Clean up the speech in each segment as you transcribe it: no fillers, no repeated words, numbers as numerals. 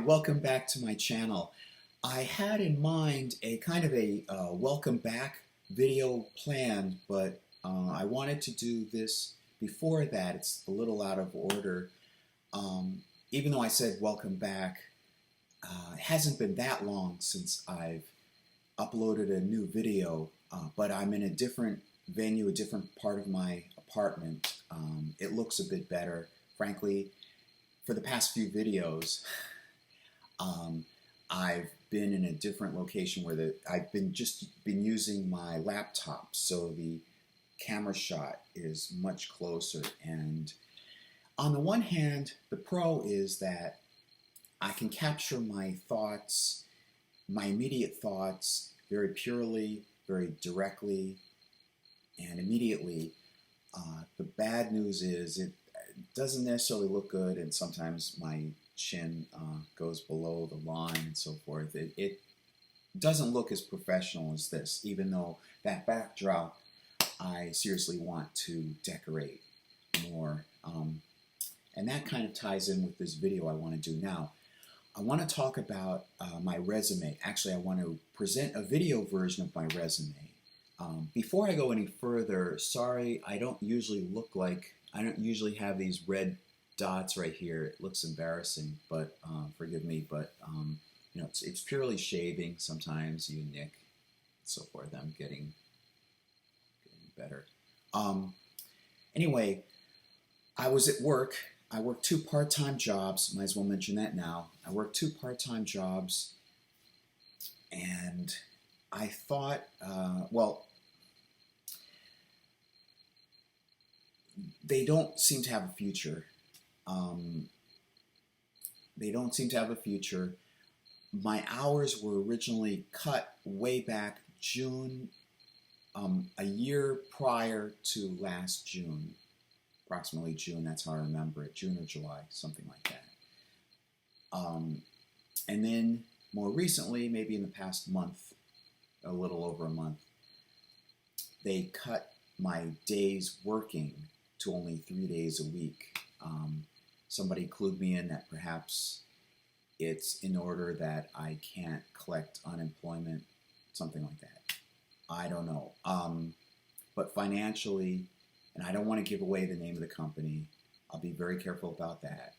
welcome back to my channel. I had in mind a kind of a welcome back video planned, but I wanted to do this before that. It's a little out of order. Even though I said welcome back, it hasn't been that long since I've uploaded a new video, but I'm in a different venue, a different part of my apartment. It looks a bit better. Frankly, for the past few videos, I've been in a different location where I've been using my laptop, so the camera shot is much closer. And on the one hand, the pro is that I can capture my thoughts, my immediate thoughts, very purely, very directly, and immediately. The bad news is it doesn't necessarily look good, and sometimes my chin goes below the line and so forth. It doesn't look as professional as this, even though that backdrop I seriously want to decorate more. And that kind of ties in with this video I want to do now. I want to talk about my resume. Actually, I want to present a video version of my resume. Before I go any further, sorry, I don't usually have these red dots right here. It looks embarrassing, but forgive me. But you know, it's purely shaving. Sometimes you nick, and so forth. I'm getting better. Anyway, I was at work. I worked 2 part-time jobs. Might as well mention that now. I worked 2 part-time jobs, and I thought, well, they don't seem to have a future. They don't seem to have a future. My hours were originally cut way back June, a year prior to last June, approximately June. That's how I remember it, June or July, something like that. And then more recently, maybe in the past month, a little over a month, they cut my days working to only 3 days a week. Somebody clued me in that perhaps it's in order that I can't collect unemployment, something like that. I don't know. But financially, and I don't want to give away the name of the company, I'll be very careful about that.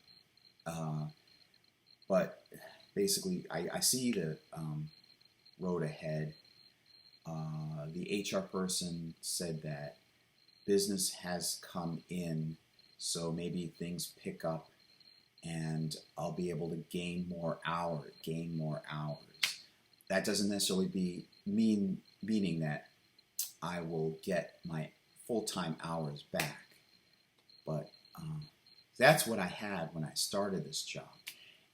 But basically, I see the road ahead. The HR person said that business has come in, so maybe things pick up and I'll be able to gain more hours. That doesn't necessarily meaning that I will get my full-time hours back, but that's what I had when I started this job.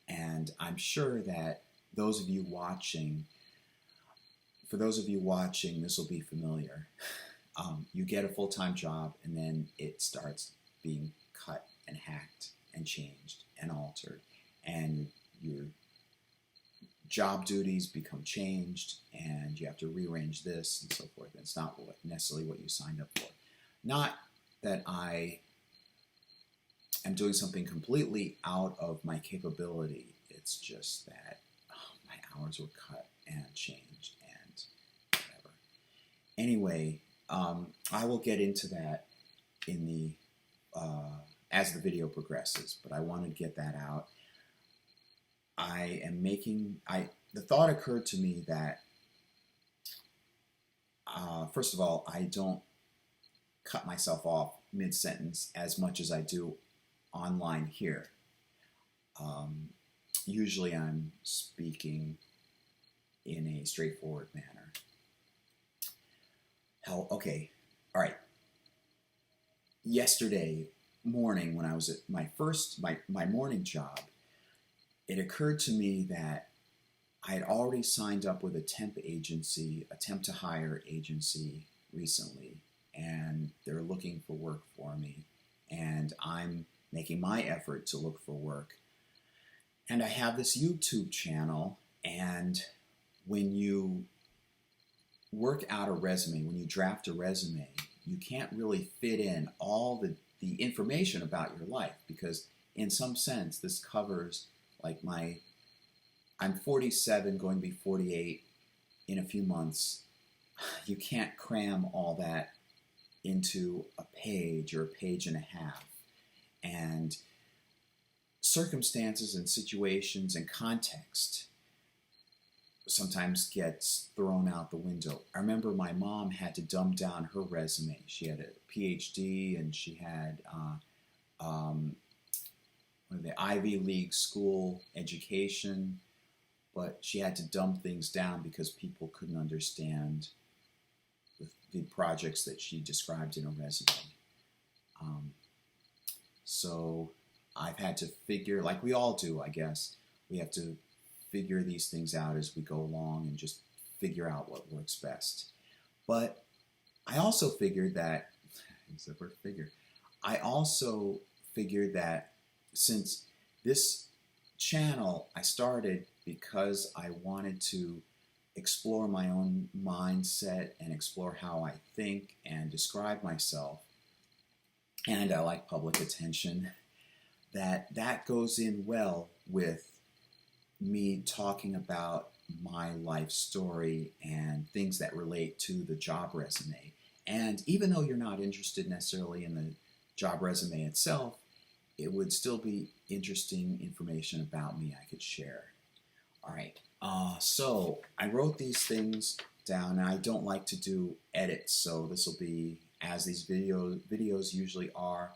And I'm sure that for those of you watching, this will be familiar. You get a full-time job, and then it starts being cut and hacked and changed and altered, and your job duties become changed, and you have to rearrange this and so forth. And it's not necessarily what you signed up for. Not that I am doing something completely out of my capability. It's just that my hours were cut and changed and whatever. Anyway, I will get into that in the as the video progresses, but I want to get that out. The thought occurred to me that first of all, I don't cut myself off mid-sentence as much as I do online here. Usually I'm speaking in a straightforward manner. Okay, all right. Yesterday morning, when I was at my morning job, it occurred to me that I had already signed up with a temp to hire agency recently, and they're looking for work for me, and I'm making my effort to look for work. And I have this YouTube channel, and when you work out a resume, when you draft a resume, you can't really fit in all the information about your life, because in some sense this covers like my I'm 47, going to be 48 in a few months. You can't cram all that into a page or a page and a half. And circumstances and situations and context sometimes gets thrown out the window. I remember my mom had to dumb down her resume. She had a PhD and she had the Ivy League school education, but she had to dumb things down because people couldn't understand the projects that she described in her resume. So I've had to figure, like we all do, I guess, we have to figure these things out as we go along and just figure out what works best. But I also figured that, I also figured that since this channel I started because I wanted to explore my own mindset and explore how I think and describe myself, and I like public attention, that goes in well with me talking about my life story and things that relate to the job resume. And even though you're not interested necessarily in the job resume itself, it would still be interesting information about me I could share. All right, so I wrote these things down, and I don't like to do edits, so this will be, as these videos usually are,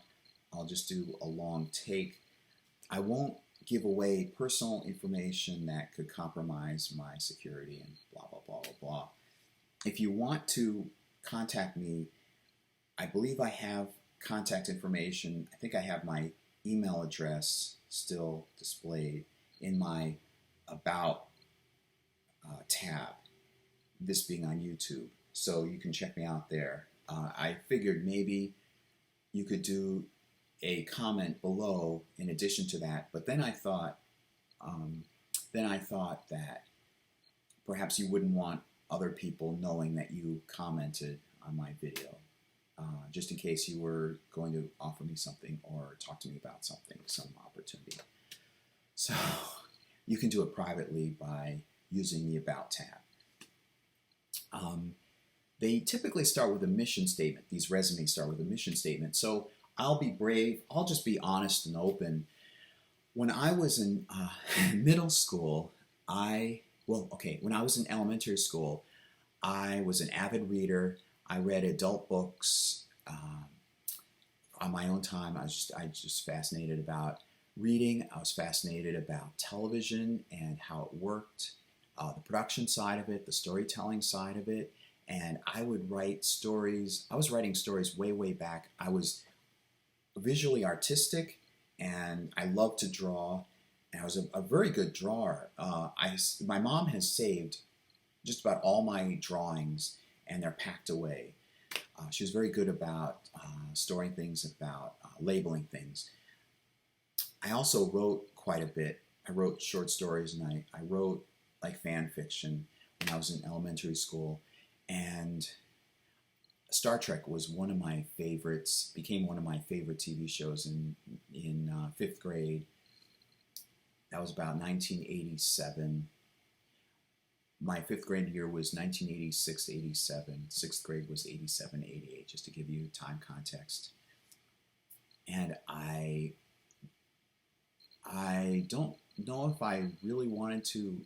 I'll just do a long take. I won't give away personal information that could compromise my security and blah, blah, blah, blah, blah. If you want to contact me, I believe I have contact information. I think I have my email address still displayed in my About tab, this being on YouTube. So you can check me out there. I figured maybe you could do a comment below in addition to that, but then I thought that perhaps you wouldn't want other people knowing that you commented on my video, just in case you were going to offer me something or talk to me about something, some opportunity. So you can do it privately by using the About tab. They typically start with a mission statement. These resumes start with a mission statement. So I'll be brave. I'll just be honest and open. When I was in middle school, when I was in elementary school, I was an avid reader. I read adult books on my own time. I was just fascinated about reading. I was fascinated about television and how it worked, the production side of it, the storytelling side of it. And I would write stories. I was writing stories way, way back. I was visually artistic, and I loved to draw. And I was a very good drawer. My mom has saved just about all my drawings, and they're packed away. She was very good about storing things, about labeling things. I also wrote quite a bit. I wrote short stories, and I wrote like fan fiction when I was in elementary school. And Star Trek was one of my favorites, became one of my favorite TV shows in 5th grade. That was about 1987. My 5th grade year was 1986 to 87. 6th grade was 87 to 88, just to give you time context. And I don't know if I really wanted to,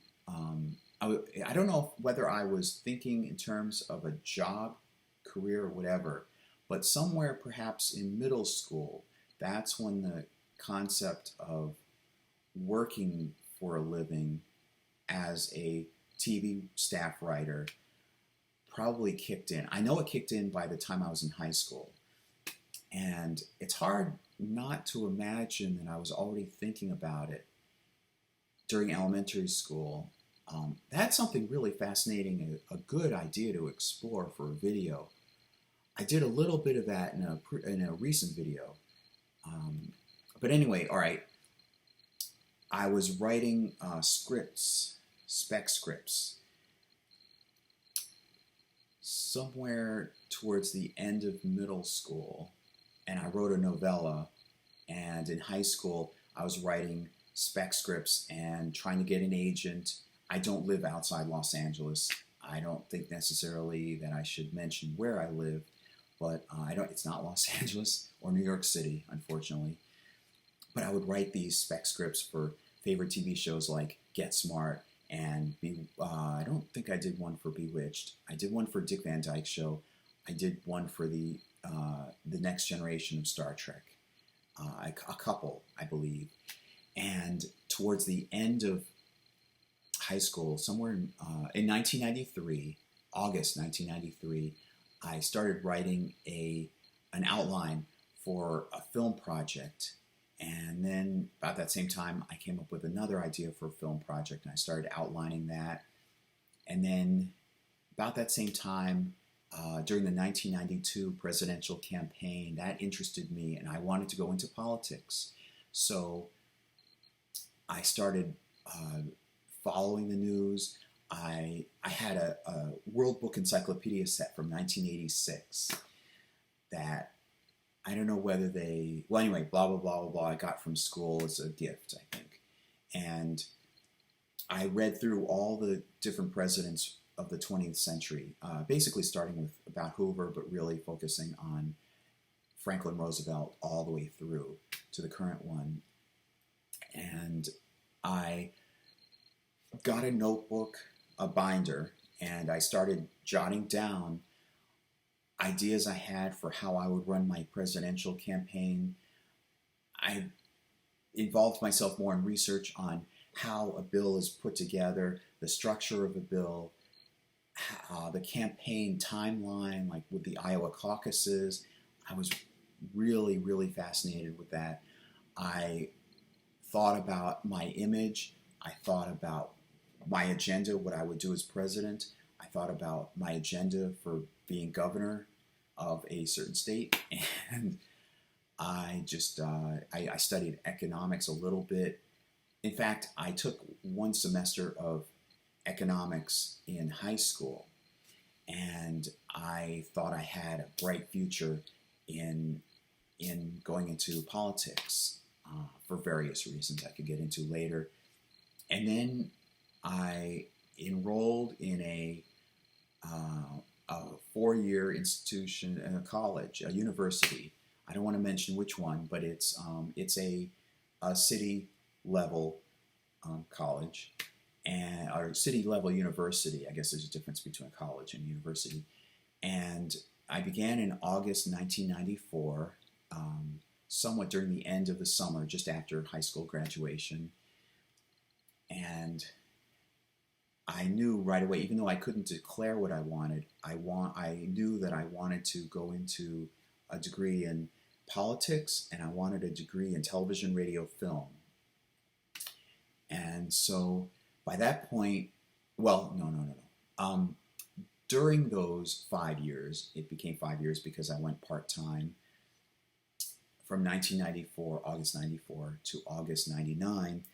I don't know whether I was thinking in terms of a job, career, or whatever, but somewhere perhaps in middle school, that's when the concept of working for a living as a TV staff writer probably kicked in. I know it kicked in by the time I was in high school. And it's hard not to imagine that I was already thinking about it during elementary school. That's something really fascinating, a good idea to explore for a video. I did a little bit of that in a recent video. But anyway, all right. I was writing scripts, spec scripts, somewhere towards the end of middle school, and I wrote a novella. And in high school, I was writing spec scripts and trying to get an agent. I don't live outside Los Angeles. I don't think necessarily that I should mention where I live, but I don't. It's not Los Angeles or New York City, unfortunately. But I would write these spec scripts for favorite TV shows like Get Smart and I don't think I did one for Bewitched. I did one for Dick Van Dyke Show. I did one for the Next Generation of Star Trek. A couple, I believe. And towards the end of high school, somewhere in 1993, August 1993, I started writing an outline for a film project. And then about that same time, I came up with another idea for a film project, and I started outlining that. And then about that same time, during the 1992 presidential campaign, that interested me, and I wanted to go into politics. So I started following the news. I had a World Book Encyclopedia set from 1986 that I don't know whether well, anyway, blah, blah, blah, blah, blah, I got from school as a gift, I think. And I read through all the different presidents of the 20th century, basically starting with about Hoover, but really focusing on Franklin Roosevelt all the way through to the current one. And I got a notebook, a binder, and I started jotting down ideas I had for how I would run my presidential campaign. I involved myself more in research on how a bill is put together, the structure of a bill, the campaign timeline, like with the Iowa caucuses. I was really, really fascinated with that. I thought about my image. I thought about my agenda, what I would do as president. I thought about my agenda for being governor of a certain state, and I just I studied economics a little bit. In fact, I took one semester of economics in high school, and I thought I had a bright future in going into politics for various reasons I could get into later. And then I enrolled in a 4-year institution, a college, a university. I don't want to mention which one, but it's a city level college or city level university. I guess there's a difference between a college and a university. And I began in August 1994, somewhat during the end of the summer, just after high school graduation. And I knew right away, even though I couldn't declare what I wanted, I knew that I wanted to go into a degree in politics, and I wanted a degree in television, radio, film. And so by that point, well, no. During those 5 years, it became 5 years because I went part-time from 1994, August 94 to August 99.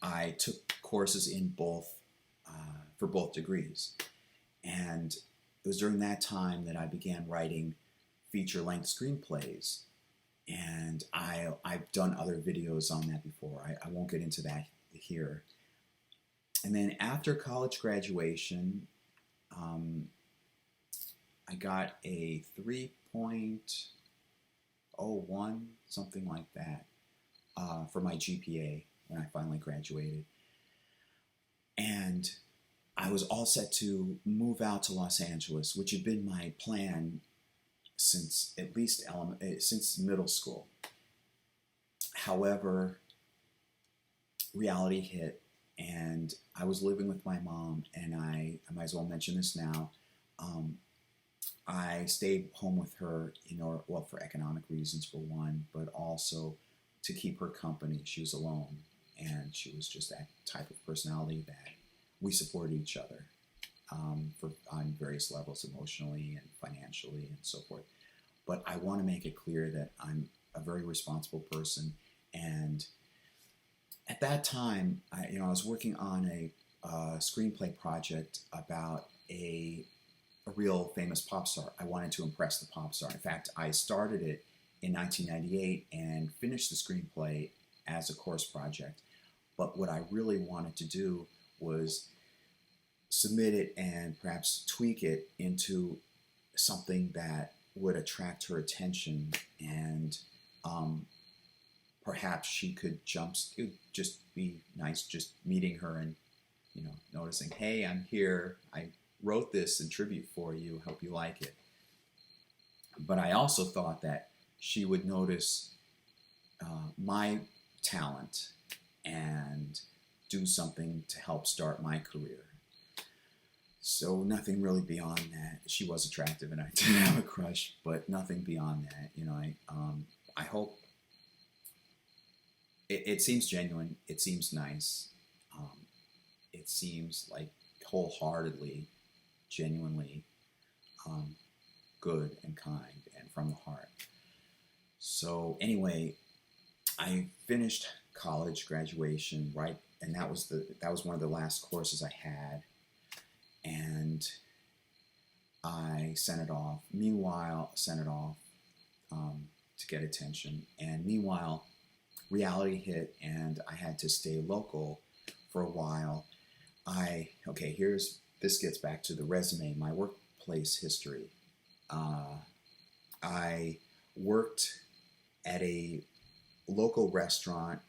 I took courses in both, for both degrees. And it was during that time that I began writing feature-length screenplays. And I've done other videos on that before. I won't get into that here. And then after college graduation, I got a 3.01, something like that, for my GPA when I finally graduated. And I was all set to move out to Los Angeles, which had been my plan since at least since middle school. However, reality hit, and I was living with my mom, and I might as well mention this now. I stayed home with her for economic reasons for one, but also to keep her company. She was alone, and she was just that type of personality that we supported each other on various levels, emotionally and financially and so forth. But I want to make it clear that I'm a very responsible person, and at that time, I was working on a screenplay project about a real famous pop star. I wanted to impress the pop star. In fact, I started it in 1998 and finished the screenplay as a course project. But what I really wanted to do was submit it and perhaps tweak it into something that would attract her attention, and perhaps she could it would just be nice just meeting her and noticing, hey, I'm here, I wrote this in tribute for you, hope you like it. But I also thought that she would notice my talent and do something to help start my career. So nothing really beyond that. She was attractive and I did have a crush, but nothing beyond that. I hope it seems genuine. It seems nice. It seems like wholeheartedly, genuinely good and kind and from the heart. So anyway, I finished college graduation, right, and that was one of the last courses I had, and I sent it off. To get attention, and meanwhile, reality hit, and I had to stay local for a while. This gets back to the resume, my workplace history. I worked at a local restaurant.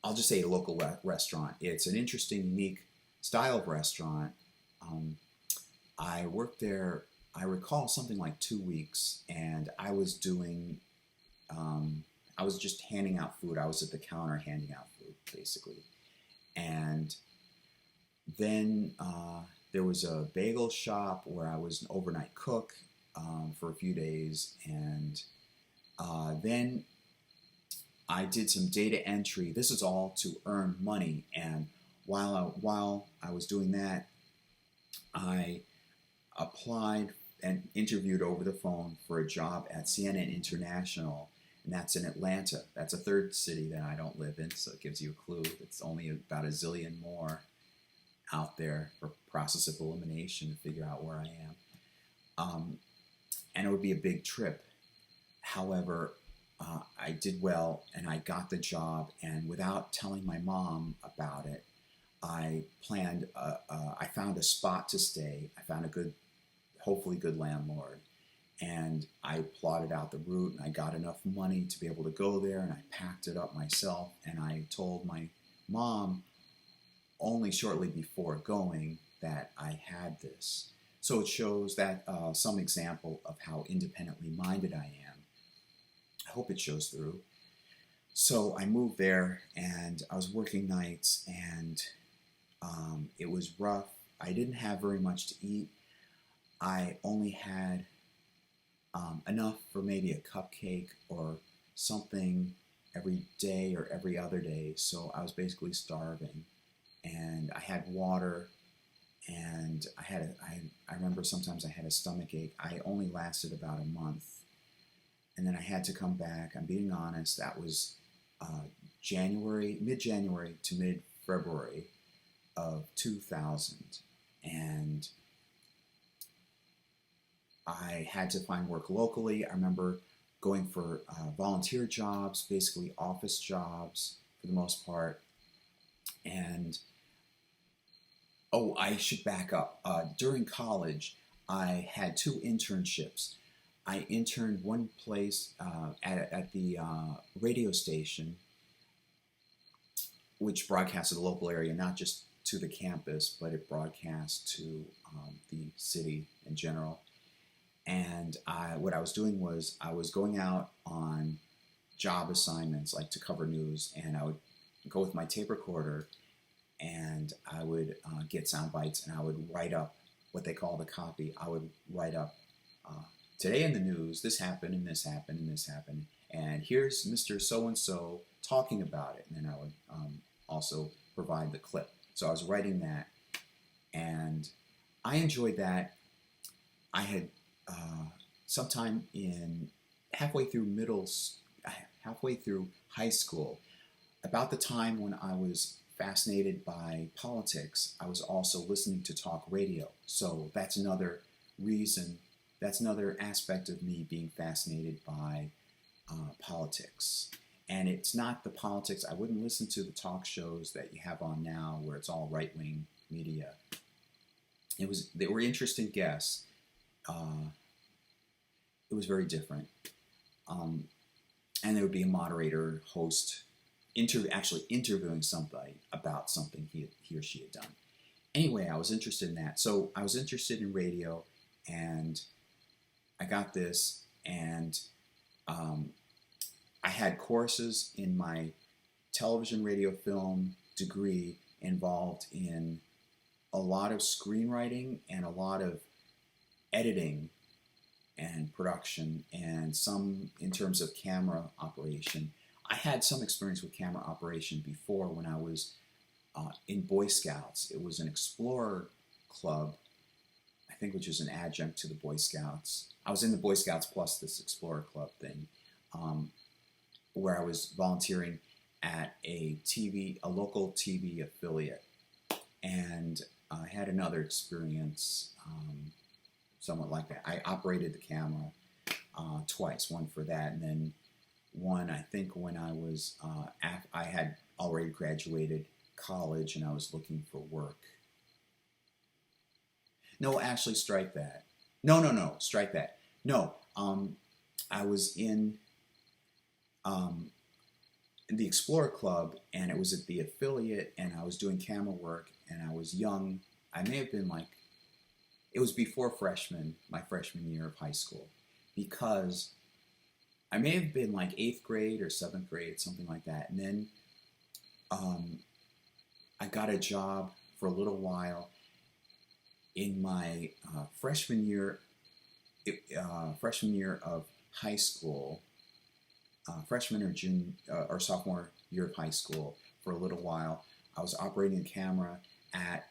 I'll just say a local restaurant. It's an interesting, unique style of restaurant. I worked there, I recall, something like 2 weeks, and I was just handing out food. I was at the counter handing out food, basically. And then there was a bagel shop where I was an overnight cook for a few days, and then I did some data entry. This is all to earn money, and while I was doing that, I applied and interviewed over the phone for a job at CNN International, and that's in Atlanta. That's a third city that I don't live in, so it gives you a clue. It's only about a zillion more out there for process of elimination to figure out where I am. And it would be a big trip. However, I did well, and I got the job, and without telling my mom about it, I found a spot to stay. I found hopefully good landlord, and I plotted out the route, and I got enough money to be able to go there, and I packed it up myself, and I told my mom only shortly before going that I had this. So it shows that some example of how independently minded I am. I hope it shows through. So I moved there, and I was working nights, and it was rough. I didn't have very much to eat. I only had enough for maybe a cupcake or something every day or every other day. So I was basically starving, and I had water, and I remember sometimes I had a stomach ache. I only lasted about a month, and then I had to come back. I'm being honest. That was mid-January to mid-February of 2000, and I had to find work locally. I remember going for volunteer jobs, basically office jobs for the most part. And I should back up. During college, I had 2 internships. I interned one place at the radio station, which broadcasted the local area, not just to the campus, but it broadcast to the city in general. And what I was doing was I was going out on job assignments, like to cover news, and I would go with my tape recorder, and I would get sound bites, and I would write up what they call the copy. I would write up, today in the news, this happened, and this happened, and this happened, and here's Mr. So-and-so talking about it. And then I would also provide the clip. So I was writing that, and I enjoyed that. I had sometime halfway through high school, about the time when I was fascinated by politics, I was also listening to talk radio. So that's another reason, that's another aspect of me being fascinated by politics. And it's not the politics. I wouldn't listen to the talk shows that you have on now where it's all right-wing media. They were interesting guests. It was very different. And there would be a moderator, host, actually interviewing somebody about something he or she had done. Anyway, I was interested in that. So I was interested in radio, and I got this, and I had courses in my television, radio, film degree involved in a lot of screenwriting and a lot of editing and production, and some in terms of camera operation. I had some experience with camera operation before when I was in Boy Scouts. It was an Explorer Club, I think, which was an adjunct to the Boy Scouts. I was in the Boy Scouts plus this Explorer Club thing, where I was volunteering at a local TV affiliate. And I had another experience somewhat like that. I operated the camera twice, one for that, and then one, I think, when I was, I had already graduated college and I was looking for work. No, actually, strike that. No, strike that. No, I was in the Explorer Club, and it was at the affiliate, and I was doing camera work, and I was young. I may have been like, it was before my freshman year of high school, because I may have been like 8th grade or 7th grade, something like that. And then I got a job for a little while in my freshman year of high school, freshman or sophomore year of high school. For a little while, I was operating a camera at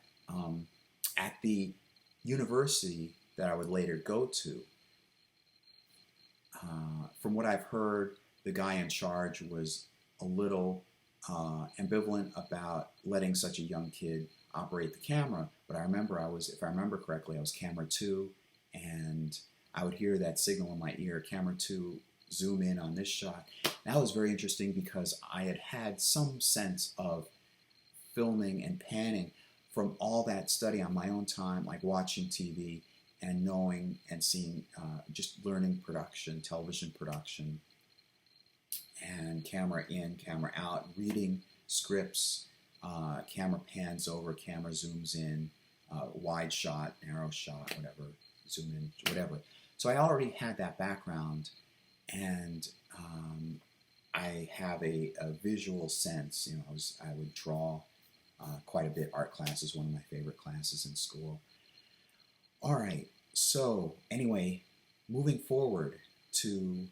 the university that I would later go to. From what I've heard, the guy in charge was a little ambivalent about letting such a young kid operate the camera. But I remember if I remember correctly, I was camera 2, and I would hear that signal in my ear, camera 2, zoom in on this shot. That was very interesting because I had some sense of filming and panning from all that study on my own time, like watching TV and knowing and seeing, just learning production, television production, and camera in, camera out, reading scripts, camera pans over, camera zooms in, wide shot, narrow shot, whatever, zoom in, whatever. So I already had that background, and I have a visual sense. You know, I would draw quite a bit. Art class is one of my favorite classes in school. All right, so anyway, moving forward to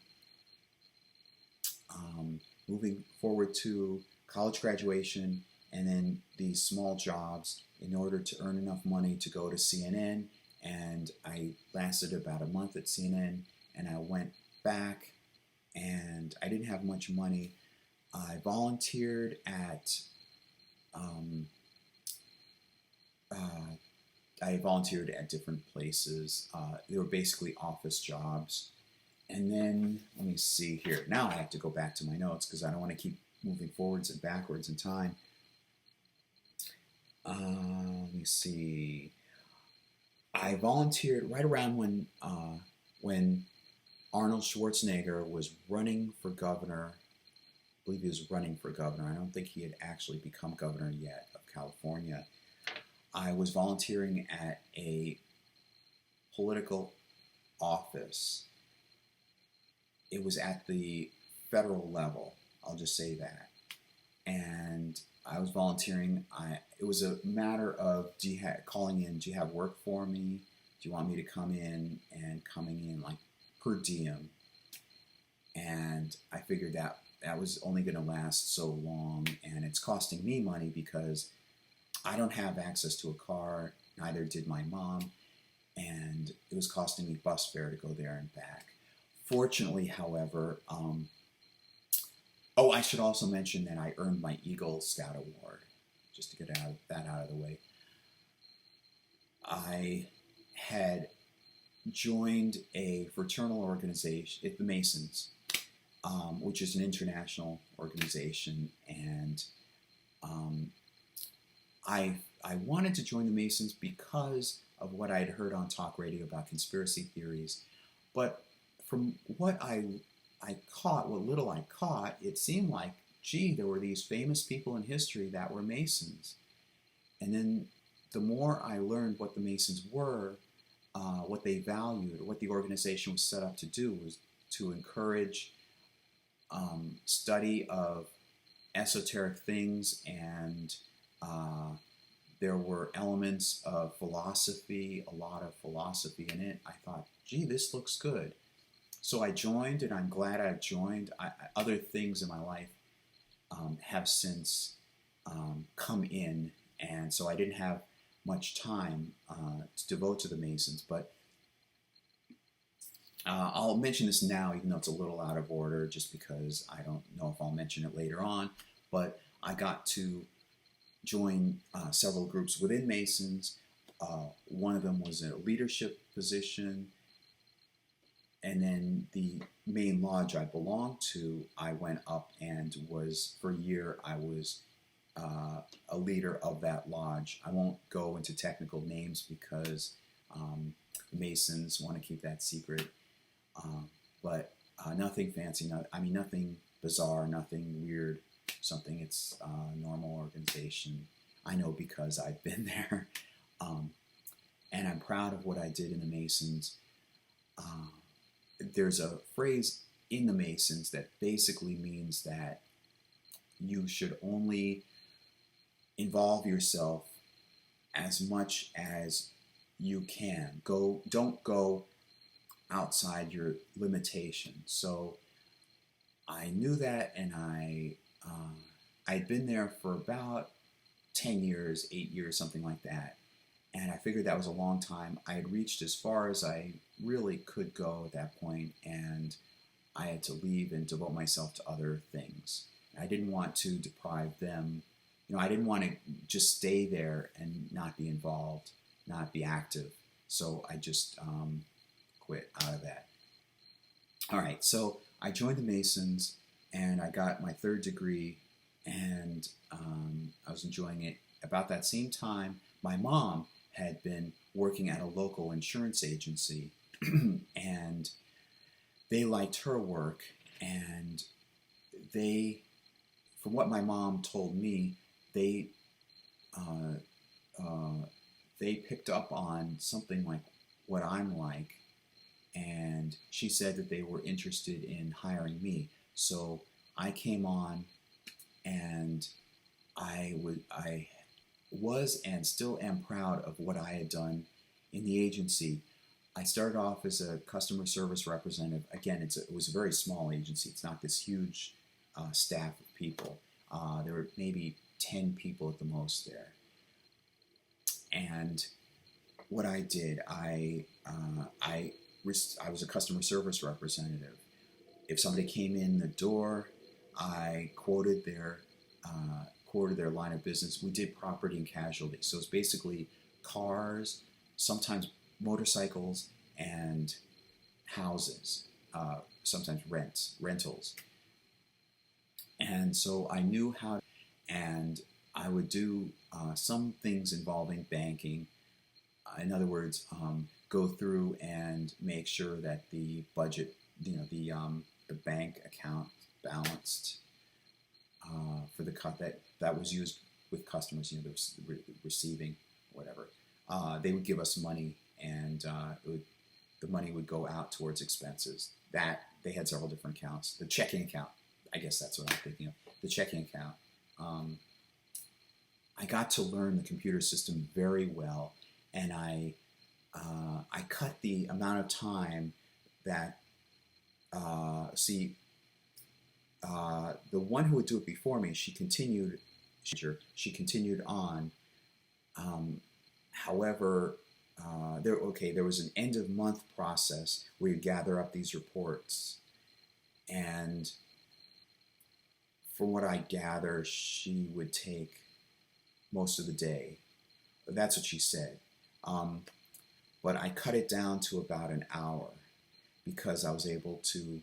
college graduation, and then these small jobs in order to earn enough money to go to CNN. And I lasted about a month at CNN, and I went back, and I didn't have much money. I volunteered at different places. They were basically office jobs. And then, let me see here. Now I have to go back to my notes because I don't want to keep moving forwards and backwards in time. Let me see. I volunteered right around when Arnold Schwarzenegger was running for governor. I believe he was running for governor. I don't think he had actually become governor yet of California. I was volunteering at a political office. It was at the federal level, I'll just say that. And I was volunteering. It was a matter of, calling in, do you have work for me? Do you want me to come in? And coming in like per diem. And I figured that was only going to last so long, and it's costing me money because I don't have access to a car, neither did my mom, and it was costing me bus fare to go there and back. Fortunately, however, I should also mention that I earned my Eagle Scout Award, just to get that out of the way. I had joined a fraternal organization, the Masons, which is an international organization, and um, I wanted to join the Masons because of what I had heard on talk radio about conspiracy theories, but from what I caught, what little I caught, it seemed like, gee, there were these famous people in history that were Masons. And then the more I learned what the Masons were, what they valued, what the organization was set up to do was to encourage study of esoteric things, and there were elements of philosophy, a lot of philosophy in it. I thought, gee, this looks good. So I joined, and I'm glad I joined. Other things in my life have since come in, and so I didn't have much time to devote to the Masons. But I'll mention this now, even though it's a little out of order, just because I don't know if I'll mention it later on. But I got to join several groups within Masons. One of them was a leadership position. And then the main lodge I belonged to, I went up and was, for a year, I was a leader of that lodge. I won't go into technical names because Masons want to keep that secret. But nothing fancy, nothing bizarre, nothing weird, something. It's a normal organization. I know because I've been there. And I'm proud of what I did in the Masons. There's a phrase in the Masons that basically means that you should only involve yourself as much as you can. Don't go outside your limitations. So I knew that, and I'd been there for about 10 years, 8 years, something like that. And I figured that was a long time. I had reached as far as I really could go at that point, and I had to leave and devote myself to other things. I didn't want to deprive them. I didn't want to just stay there and not be involved, not be active. So I just quit out of that. All right, so I joined the Masons, and I got my third degree, and I was enjoying it. About that same time, my mom had been working at a local insurance agency, and they liked her work, and from what my mom told me, they picked up on something like what I'm like, and she said that they were interested in hiring me. So I came on, and I was and still am proud of what I had done in the agency. I started off as a customer service representative. Again, it was a very small agency. It's not this huge staff of people. There were maybe 10 people at the most there. And what I did, I was a customer service representative. If somebody came in the door, I quoted their line of business. We did property and casualty. So it's basically cars, sometimes motorcycles, and houses, sometimes rentals. And so I knew how, and I would do some things involving banking. In other words, go through and make sure that the budget, the bank account balanced for the cut that was used with customers, the receiving, whatever. They would give us money, and the money would go out towards expenses. That they had several different accounts. The checking account, I guess that's what I'm thinking of. The checking account. I got to learn the computer system very well, and I cut the amount of time that the one who would do it before me, she continued on. However, there was an end of month process where you gather up these reports, and from what I gather, she would take most of the day. That's what she said. But I cut it down to about an hour because I was able to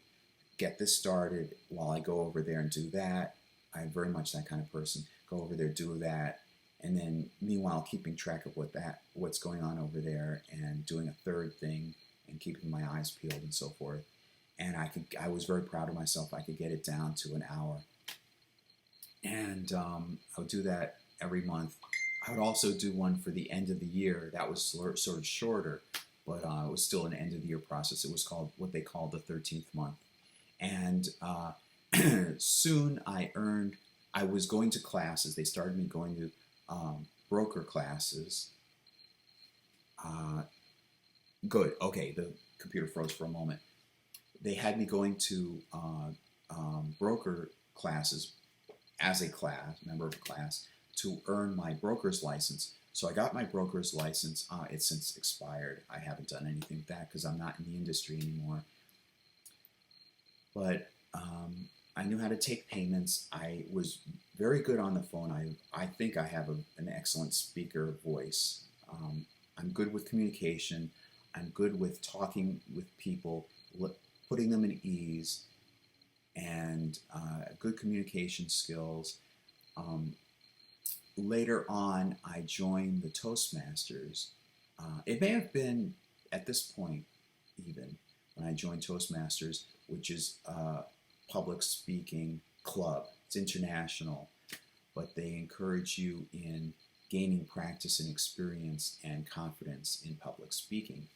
get this started while I go over there and do that. I'm very much that kind of person. Go over there, do that, and then meanwhile keeping track of what's going on over there, and doing a third thing and keeping my eyes peeled and so forth. And I was very proud of myself. I could get it down to an hour, and I would do that every month. I would also do one for the end of the year. That was sort of shorter, but it was still an end of the year process. It was called what they called the 13th month. And soon I was going to classes. They started me going to broker classes. Good. Okay, the computer froze for a moment. They had me going to broker classes as a member of a class, to earn my broker's license. So I got my broker's license. It's since expired. I haven't done anything with that because I'm not in the industry anymore. But I knew how to take payments. I was very good on the phone. I think I have an excellent speaker voice. I'm good with communication. I'm good with talking with people, putting them at ease, and good communication skills. Later on, I joined the Toastmasters. It may have been at this point, even, when I joined Toastmasters, which is a public speaking club. It's international, but they encourage you in gaining practice and experience and confidence in public speaking.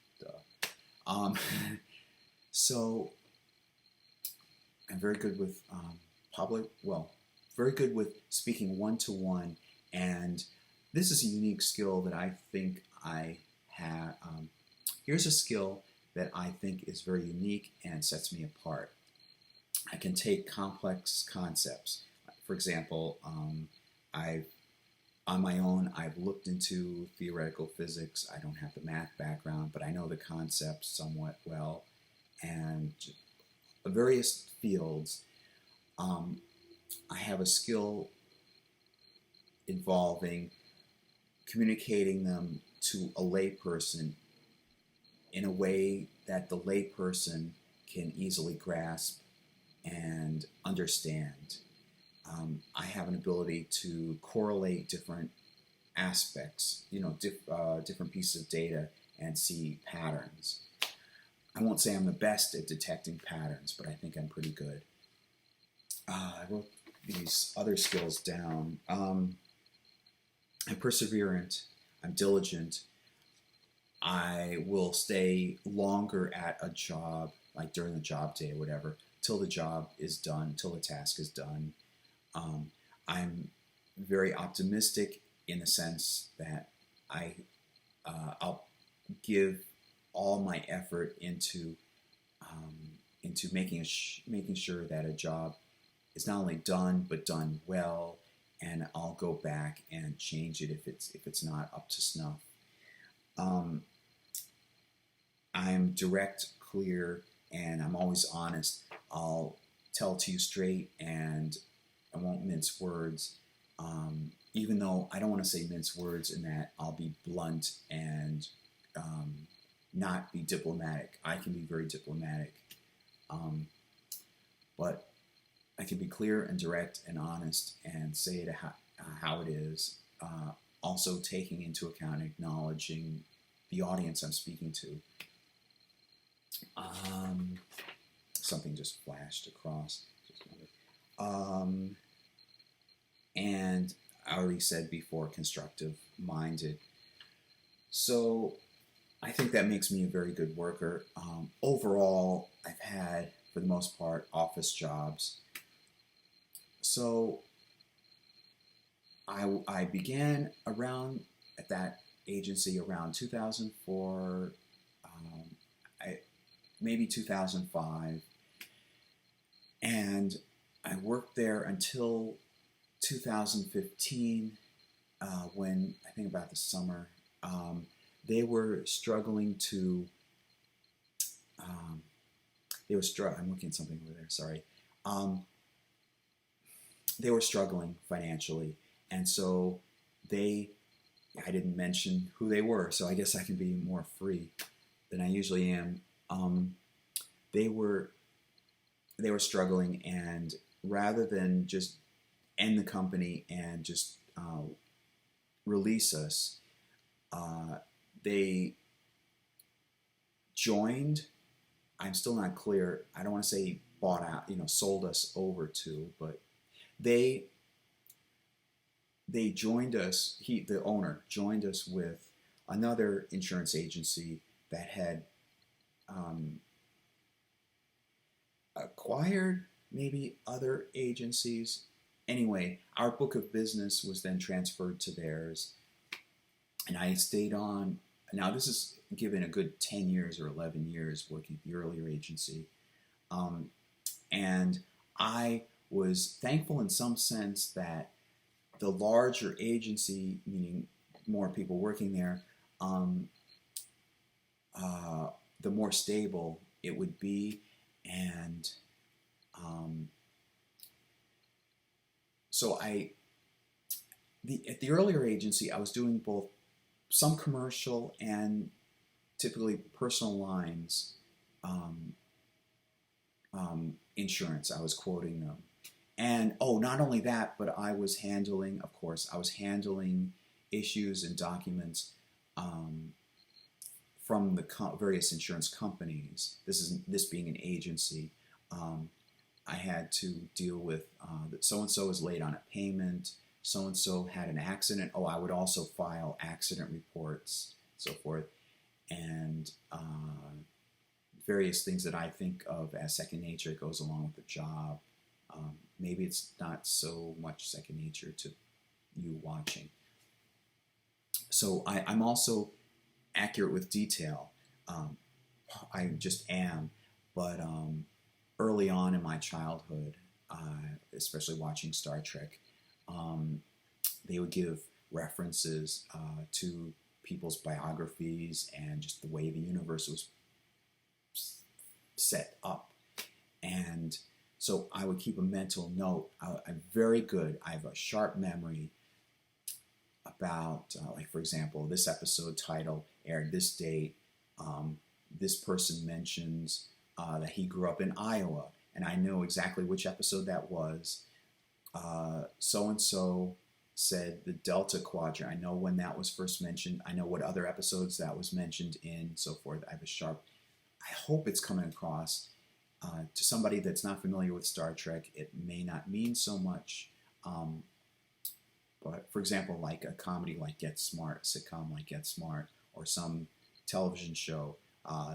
So I'm very good with very good with speaking one-to-one, and this is a unique skill that I think I have. Here's a skill that I think is very unique and sets me apart. I can take complex concepts. For example, on my own, I've looked into theoretical physics. I don't have the math background, but I know the concepts somewhat well. And various fields, I have a skill involving communicating them to a layperson in a way that the layperson can easily grasp and understand. I have an ability to correlate different aspects, different pieces of data, and see patterns. I won't say I'm the best at detecting patterns, but I think I'm pretty good. I wrote these other skills down. I'm perseverant. I'm diligent. I will stay longer at a job, like during the job day or whatever, till the job is done, till the task is done. I'm very optimistic in the sense that I'll give all my effort into making sure that a job is not only done but done well, and I'll go back and change it if it's not up to snuff. I'm direct, clear, and I'm always honest. I'll tell to you straight, and I won't mince words. Even though I don't want to say mince words in that I'll be blunt and not be diplomatic. I can be very diplomatic, but I can be clear and direct and honest and say it how it is. Also taking into account and acknowledging the audience I'm speaking to. Something just flashed across. And I already said before, constructive-minded. So I think that makes me a very good worker. Overall, I've had, for the most part, office jobs. So I began at that agency around 2004, maybe 2005, and I worked there until 2015, when I think about the summer, they were struggling to. I'm looking at something over there. Sorry. They were struggling financially, and so I didn't mention who they were, so I guess I can be more free than I usually am. they were struggling, and rather than just end the company and just release us, they joined. I'm still not clear. I don't want to say bought out, sold us over to, but they joined us. The owner, joined us with another insurance agency that had acquired maybe other agencies. Anyway, our book of business was then transferred to theirs, and I stayed on. Now, this is given a good 10 years or 11 years working at the earlier agency. And I was thankful in some sense that the larger agency, meaning more people working there, the more stable it would be. And so at the earlier agency, I was doing both some commercial and typically personal lines insurance. I was quoting them. And not only that, but I was handling issues and documents from the various insurance companies. This being an agency, I had to deal with so and so is late on a payment. So and so had an accident. I would also file accident reports, so forth, and various things that I think of as second nature. It goes along with the job. Maybe it's not so much second nature to you watching. So I'm also accurate with detail. I just am. But early on in my childhood, especially watching Star Trek, they would give references to people's biographies and just the way the universe was set up. And so I would keep a mental note. I'm very good. I have a sharp memory about, like, for example, this episode title aired this date. This person mentions that he grew up in Iowa, and I know exactly which episode that was. So-and-so said the Delta Quadrant. I know when that was first mentioned. I know what other episodes that was mentioned in, so forth. I have a sharp... I hope it's coming across. To somebody that's not familiar with Star Trek, it may not mean so much. But for example, like a comedy like Get Smart, sitcom like Get Smart, or some television show,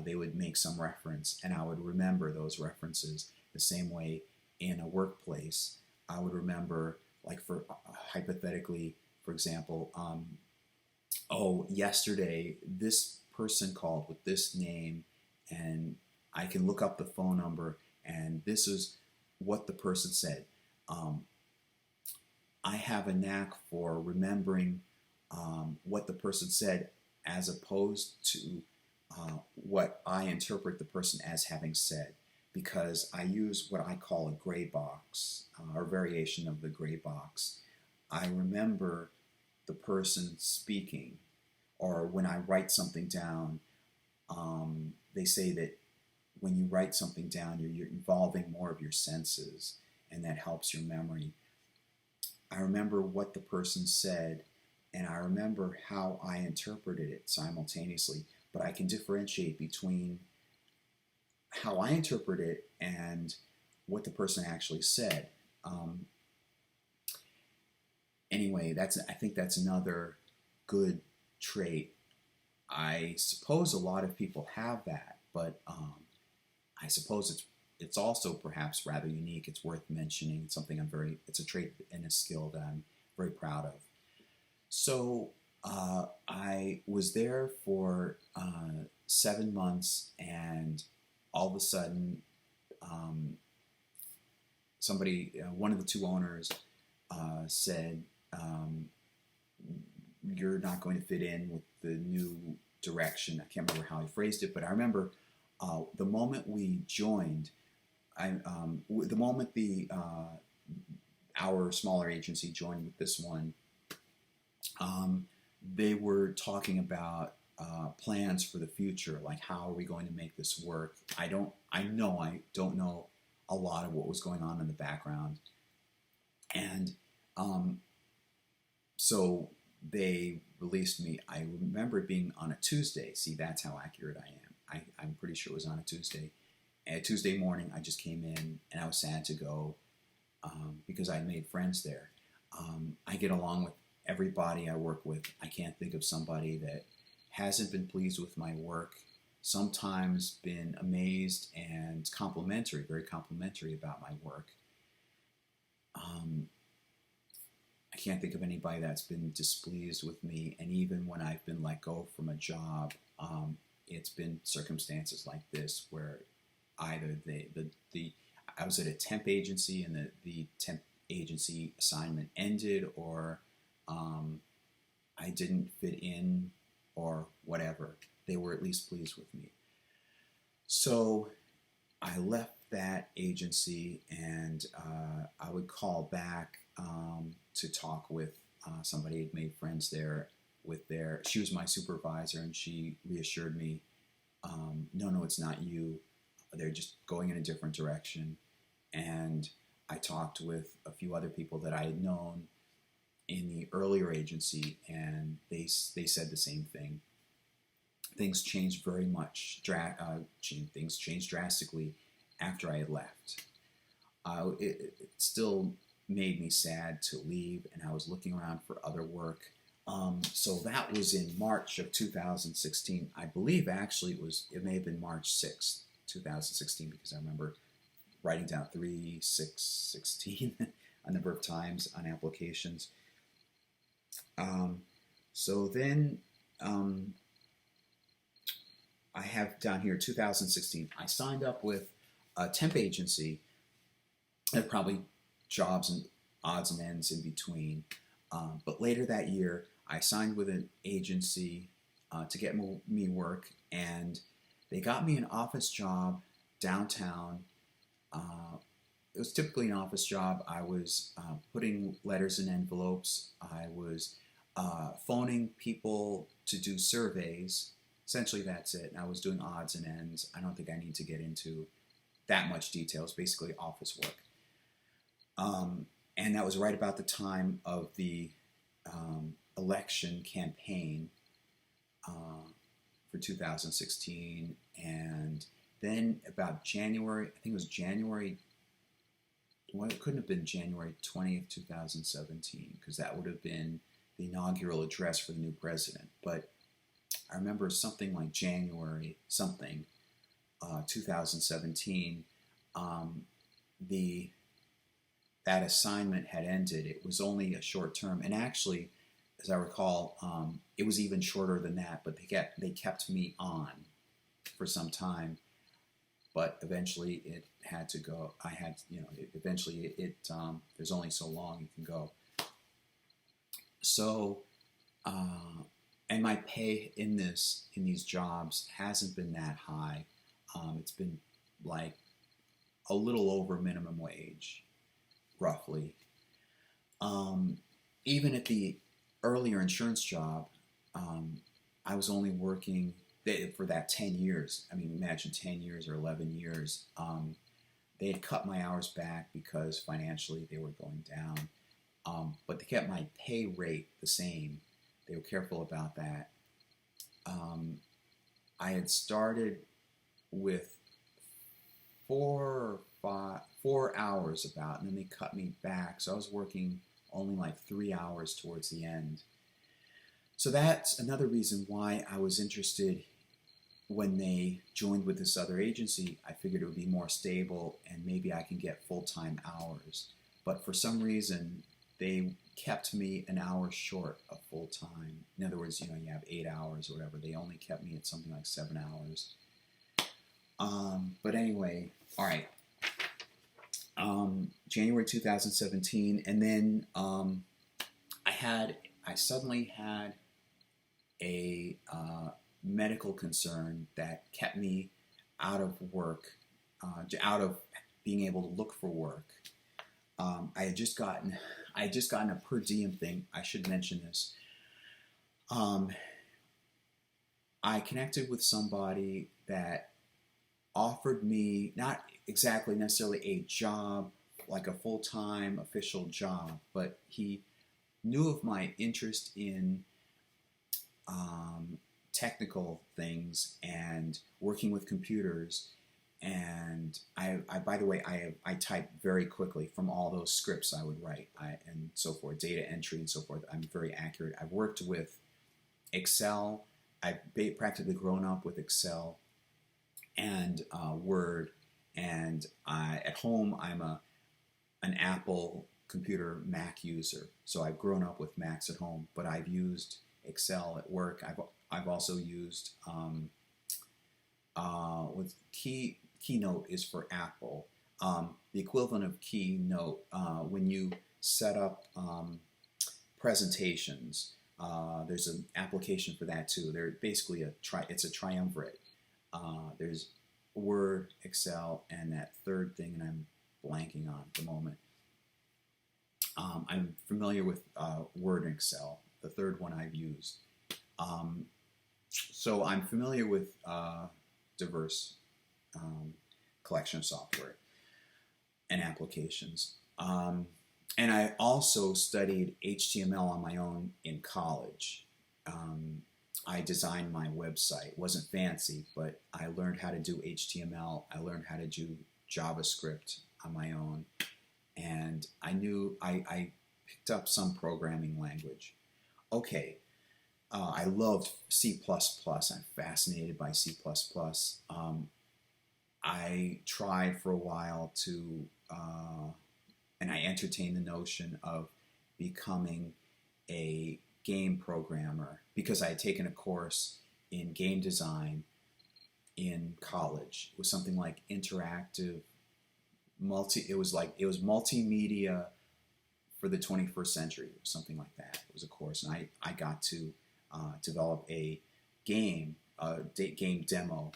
they would make some reference, and I would remember those references. The same way in a workplace, I would remember, like, for hypothetically, for example, yesterday this person called with this name, and I can look up the phone number, and this is what the person said. I have a knack for remembering what the person said as opposed to what I interpret the person as having said, because I use what I call a gray box, or variation of the gray box. I remember the person speaking, or when I write something down, they say that when you write something down, you're involving more of your senses, and that helps your memory. I remember what the person said, and I remember how I interpreted it simultaneously, but I can differentiate between how I interpret it and what the person actually said. Anyway, I think that's another good trait. I suppose a lot of people have that, but I suppose it's also perhaps rather unique. It's worth mentioning. It's something it's a trait and a skill that I'm very proud of. So I was there for 7 months, and all of a sudden, one of the two owners said, "You're not going to fit in with the new direction." I can't remember how he phrased it, but I remember the moment we joined, the moment our smaller agency joined with this one, they were talking about plans for the future, like how are we going to make this work. I don't know a lot of what was going on in the background. And um, so they released me. I remember it being on a Tuesday. See, that's how accurate I am. I'm pretty sure it was on a Tuesday. And a Tuesday morning, I just came in and I was sad to go because I made friends there. I get along with everybody I work with. I can't think of somebody that hasn't been pleased with my work, sometimes been amazed and complimentary, very complimentary about my work. Um, I can't think of anybody that's been displeased with me. And even when I've been let go from a job, it's been circumstances like this where either the I was at a temp agency and the temp agency assignment ended, or I didn't fit in, or whatever. They were at least pleased with me. So I left that agency, and I would call back to talk with somebody who'd made friends there. She was my supervisor, and she reassured me, no, it's not you. They're just going in a different direction. And I talked with a few other people that I had known in the earlier agency, and they said the same thing. Things changed very much. Things changed drastically after I had left. It still made me sad to leave, and I was looking around for other work. So that was in March of 2016. I believe actually it may have been March 6th, 2016, because I remember writing down 3/6/16 a number of times on applications. So then I have down here 2016. I signed up with a temp agency. There are probably jobs and odds and ends in between. But later that year, I signed with an agency to get me work, and they got me an office job downtown. It was typically an office job. I was putting letters in envelopes. I was phoning people to do surveys. Essentially, that's it. I was doing odds and ends. I don't think I need to get into that much detail. It's basically office work. And that was right about the time of the election campaign for 2016. And then about January, I think it was January, well, it couldn't have been January 20th, 2017, because that would have been the inaugural address for the new president. But I remember something like January 2017, that assignment had ended. It was only a short term, and actually, as I recall, it was even shorter than that. But they kept me on for some time, but eventually it had to go. There's only so long you can go. So, and my pay in these jobs hasn't been that high. It's been like a little over minimum wage, roughly. Even at the earlier insurance job, I was only working for that 10 years. I mean, imagine 10 years or 11 years. They had cut my hours back because financially they were going down. But they kept my pay rate the same. They were careful about that. I had started with 4 hours about, and then they cut me back. So I was working only like 3 hours towards the end. So that's another reason why I was interested when they joined with this other agency. I figured it would be more stable and maybe I can get full-time hours. But for some reason, they kept me an hour short of full-time. In other words, you have 8 hours or whatever. They only kept me at something like 7 hours. But anyway, all right. January 2017, and then I suddenly had a medical concern that kept me out of work, out of being able to look for work. I had just gotten a per diem thing. I should mention this. I connected with somebody that offered me not exactly necessarily a job, like a full-time official job, but he knew of my interest in um, technical things and working with computers. And by the way, I type very quickly from all those scripts I would write and so forth, data entry and so forth. I'm very accurate. I've worked with Excel. I've practically grown up with Excel and Word. And at home, I'm an Apple computer Mac user. So I've grown up with Macs at home, but I've used Excel at work. I've also used with Keynote is for Apple. The equivalent of Keynote when you set up presentations. There's an application for that too. They're basically it's a triumvirate. There's Word, Excel, and that third thing, and I'm blanking on at the moment. I'm familiar with Word and Excel. The third one I've used. So I'm familiar with diverse collection of software and applications. And I also studied HTML on my own in college. I designed my website. It wasn't fancy, but I learned how to do HTML. I learned how to do JavaScript on my own. And I knew I picked up some programming language. Okay, I loved C++. I'm fascinated by C++. I tried for a while to, and I entertained the notion of becoming a game programmer because I had taken a course in game design in college. It was something like interactive it was multimedia for the 21st century, or something like that. It was a course, and I got to develop a game demo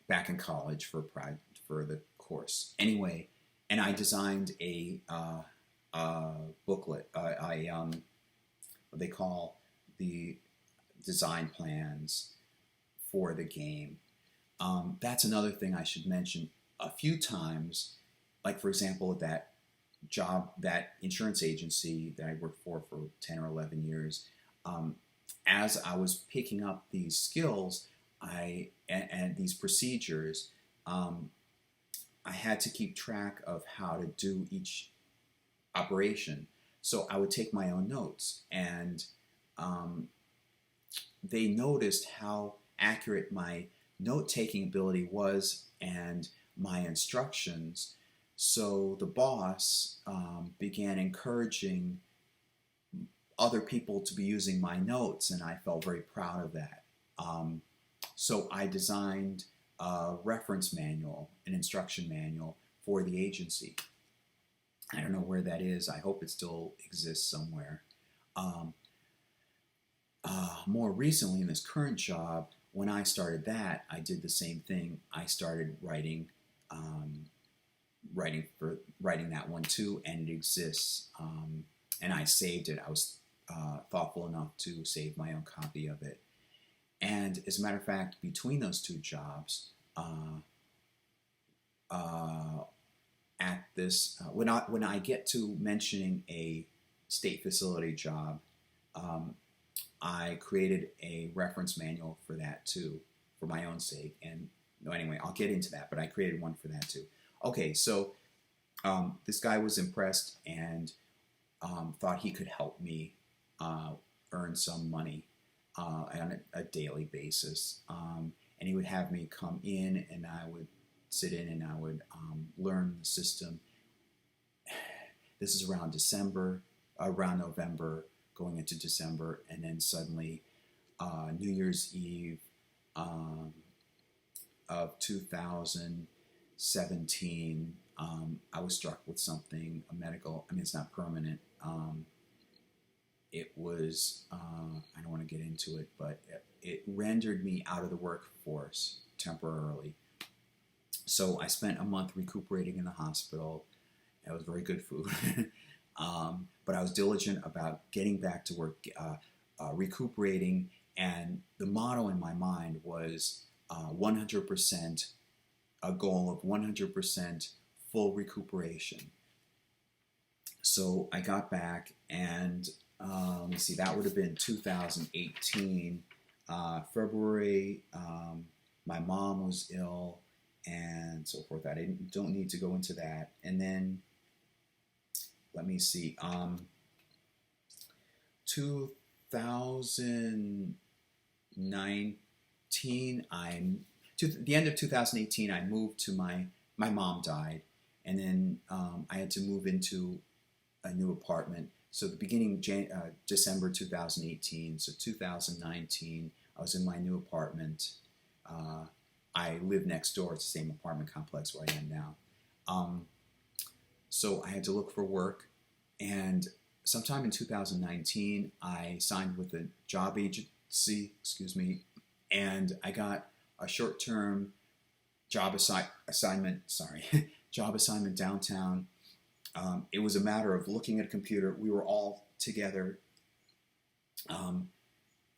back in college for the course. Anyway, and I designed a booklet. What they call the design plans for the game. That's another thing I should mention a few times. Like, for example, that insurance agency that I worked for 10 or 11 years, as I was picking up these skills and these procedures, I had to keep track of how to do each operation. So I would take my own notes, and they noticed how accurate my note-taking ability was and my instructions. So the boss began encouraging other people to be using my notes, and I felt very proud of that. So I designed a reference manual, an instruction manual for the agency. I don't know where that is. I hope it still exists somewhere. More recently, in this current job, when I started that, I did the same thing. I started writing that one too, and it exists. And I saved it. I was thoughtful enough to save my own copy of it. And as a matter of fact, between those two jobs, at this, when I get to mentioning a state facility job, I created a reference manual for that too, for my own sake. And anyway, I'll get into that, but I created one for that too. Okay, so this guy was impressed and thought he could help me earn some money on a daily basis. And he would have me come in, and I would sit in and I would learn the system. This is around November, going into December, and then suddenly New Year's Eve of 2017, I was struck with something, it's not permanent. It was, I don't want to get into it, but it rendered me out of the workforce temporarily. So I spent a month recuperating in the hospital. It was very good food. But I was diligent about getting back to work, recuperating, And the motto in my mind was 100%, a goal of 100% full recuperation. So I got back, and let me see, that would have been 2018, February. My mom was ill, and so forth. Don't need to go into that. And then let me see, 2019, to the end of 2018, I moved to my mom died, and then I had to move into a new apartment. So the beginning December 2018, so 2019, I was in my new apartment. I live next door. It's the same apartment complex where I am now. So I had to look for work, and sometime in 2019, I signed with a job agency, and I got a short-term assignment. Job assignment downtown. It was a matter of looking at a computer. We were all together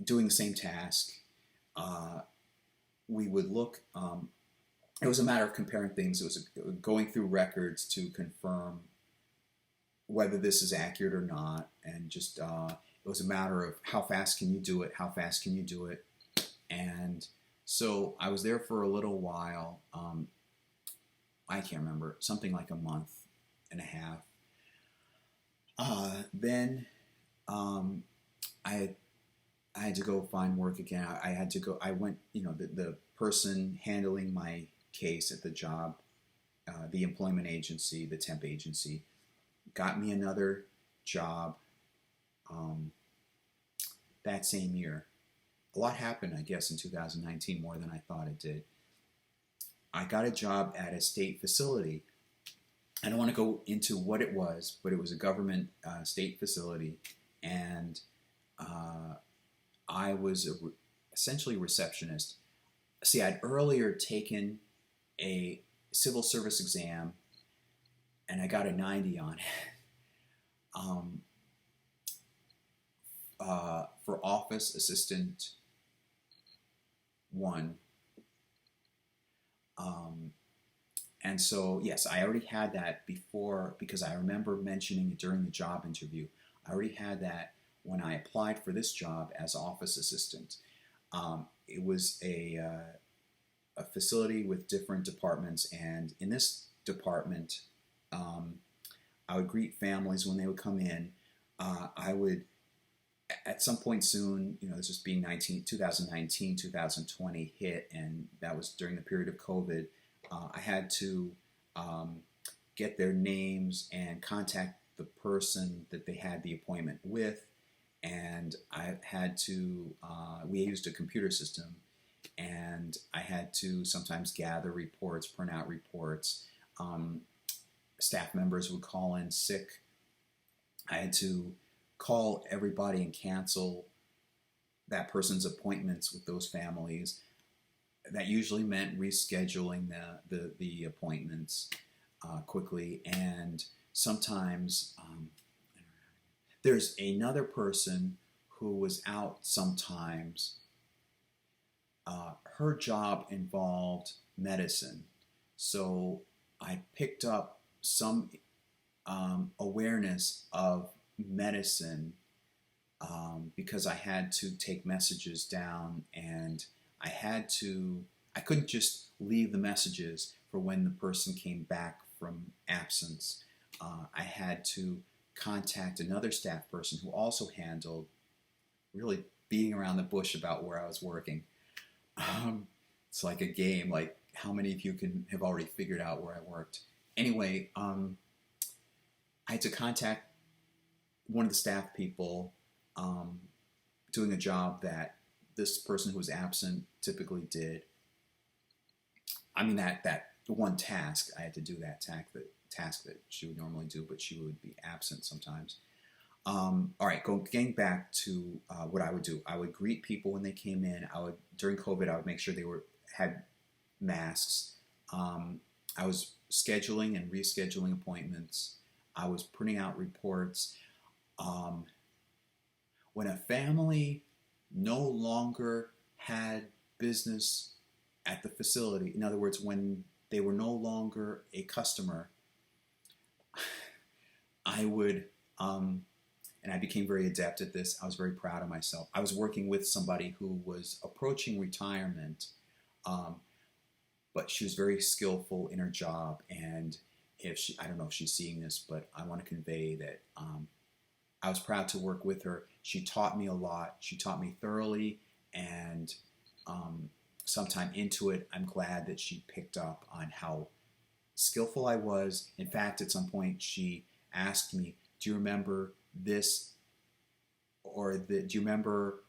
doing the same task. We would look. It was a matter of comparing things. It was going through records to confirm whether this is accurate or not, and just it was a matter of how fast can you do it? How fast can you do it? And so I was there for a little while. I can't remember, something like a month and a half. Then I had to go find work again. I had to go. I went. The person handling my case at the job, the employment agency, the temp agency, got me another job that same year. A lot happened, I guess, in 2019, more than I thought it did. I got a job at a state facility. I don't want to go into what it was, but it was a government state facility, and I was essentially a receptionist. See, I'd earlier taken a civil service exam, and I got a 90 on it. For office assistant 1. And so, yes, I already had that before, because I remember mentioning it during the job interview. I already had that when I applied for this job as office assistant. It was a facility with different departments, and in this department, I would greet families when they would come in. I would, at some point soon, this was being 2019, 2020 hit, and that was during the period of COVID. I had to get their names and contact the person that they had the appointment with, and I had to, we used a computer system, and I had to sometimes gather reports, print out reports. Staff members would call in sick. I had to call everybody and cancel that person's appointments with those families. That usually meant rescheduling the appointments quickly, and sometimes there's another person who was out sometimes. Her job involved medicine, so I picked up some awareness of medicine because I had to take messages down, and I couldn't just leave the messages for when the person came back from absence. I had to contact another staff person who also handled really beating around the bush about where I was working. It's like a game, like how many of you have already figured out where I worked. Anyway, I had to contact one of the staff people doing a job that this person who was absent typically did. I mean, that one task, I had to do that task that she would normally do, but she would be absent sometimes. All right, getting back to what I would do. I would greet people when they came in. During COVID, I would make sure they had masks. I was scheduling and rescheduling appointments. I was printing out reports. When a family no longer had business at the facility. In other words, when they were no longer a customer, I would, and I became very adept at this. I was very proud of myself. I was working with somebody who was approaching retirement, um, but she was very skillful in her job. And if she, I don't know if she's seeing this, but I want to convey that I was proud to work with her. She taught me a lot. She taught me thoroughly, and sometime into it, I'm glad that she picked up on how skillful I was. In fact, at some point, she asked me, "Do you remember this?" Do you remember?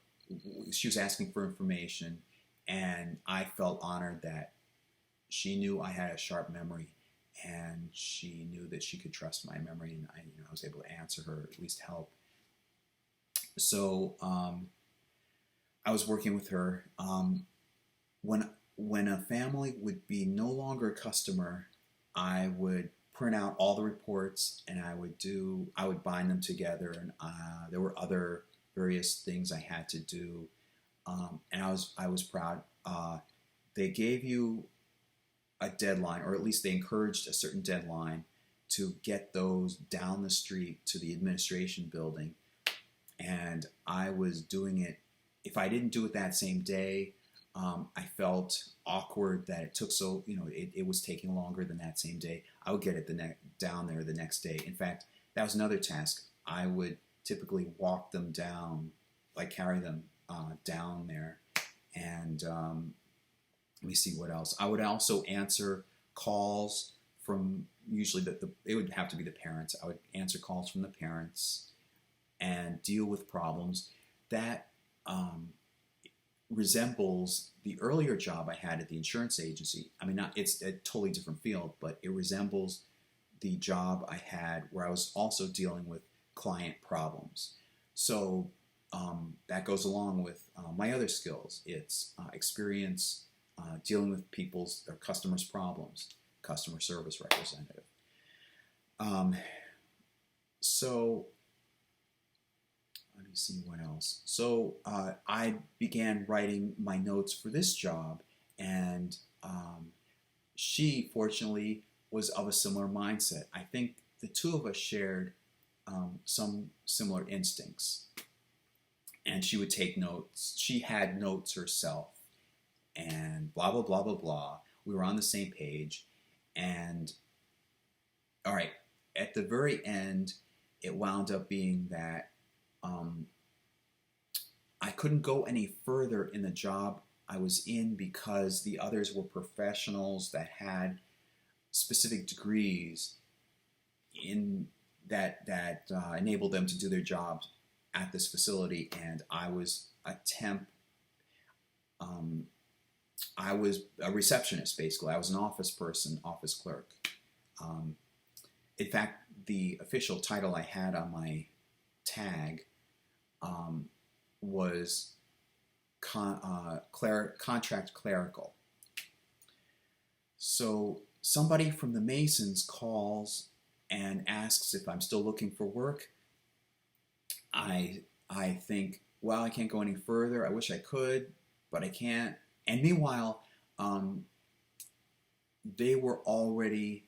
She was asking for information, and I felt honored that she knew I had a sharp memory, and she knew that she could trust my memory, and I was able to answer her, at least help. So I was working with her. When a family would be no longer a customer, I would print out all the reports, and I would bind them together, and there were other various things I had to do, and I was proud. They gave you a deadline, or at least they encouraged a certain deadline to get those down the street to the administration building, and I was doing it. If I didn't do it that same day, I felt awkward that it took it was taking longer than that same day. I would get it down there the next day. In fact, that was another task. I would typically walk them down, like carry them down there. And let me see what else. I would also answer calls from usually it would have to be the parents. I would answer calls from the parents and deal with problems that resembles the earlier job I had at the insurance agency. I mean, it's a totally different field, but it resembles the job I had where I was also dealing with client problems. So that goes along with my other skills. It's experience dealing with people's or customers' problems, customer service representative. So let me see what else. So I began writing my notes for this job, and she, fortunately, was of a similar mindset. I think the two of us shared some similar instincts, and she would take notes. She had notes herself, and blah, blah, blah, blah, blah. We were on the same page, and all right, at the very end, it wound up being that I couldn't go any further in the job I was in because the others were professionals that had specific degrees in that enabled them to do their jobs at this facility, and I was a temp. I was a receptionist, basically. I was an office person, office clerk. In fact, the official title I had on my tag was contract clerical. So somebody from the Masons calls and asks if I'm still looking for work. I think, well, I can't go any further. I wish I could, but I can't. And meanwhile, they were already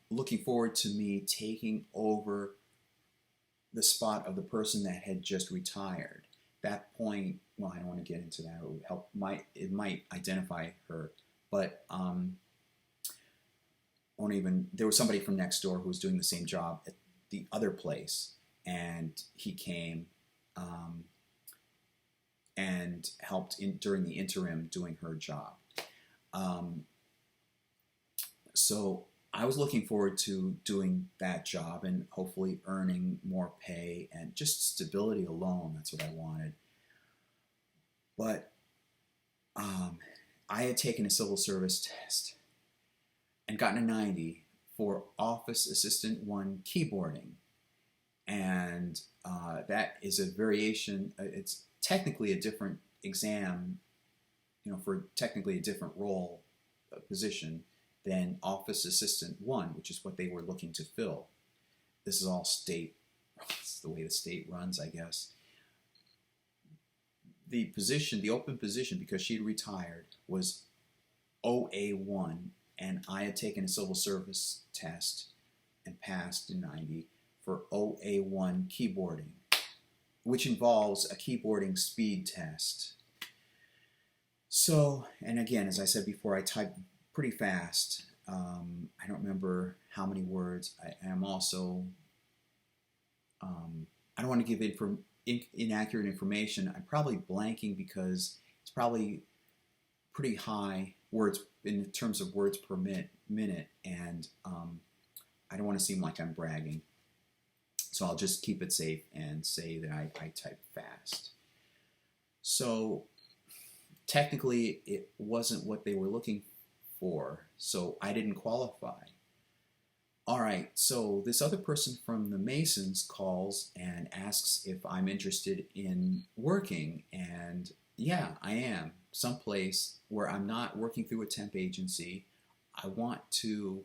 looking forward to me taking over the spot of the person that had just retired. That point, well, I don't want to get into that. It would help. It might identify her, but won't even. There was somebody from next door who was doing the same job at the other place, and he came and helped during the interim doing her job. So I was looking forward to doing that job and hopefully earning more pay and just stability alone. That's what I wanted. But I had taken a civil service test and gotten a 90 for Office Assistant 1 keyboarding. And that is a variation. It's technically a different exam, for technically a different role, position than Office Assistant 1, which is what they were looking to fill. This is all state the way the state runs, I guess. The open position, because she had retired, was OA1, and I had taken a civil service test and passed in 90 for OA1 keyboarding, which involves a keyboarding speed test. So, and again, as I said before, I type pretty fast. I don't remember how many words. I am also, I don't want to give inaccurate information. I'm probably blanking because it's probably pretty high words in terms of words per minute, and I don't want to seem like I'm bragging. So I'll just keep it safe and say that I type fast. So technically, it wasn't what they were looking for, so I didn't qualify. All right, so this other person from the Masons calls and asks if I'm interested in working, and yeah, I am. Someplace where I'm not working through a temp agency. I want to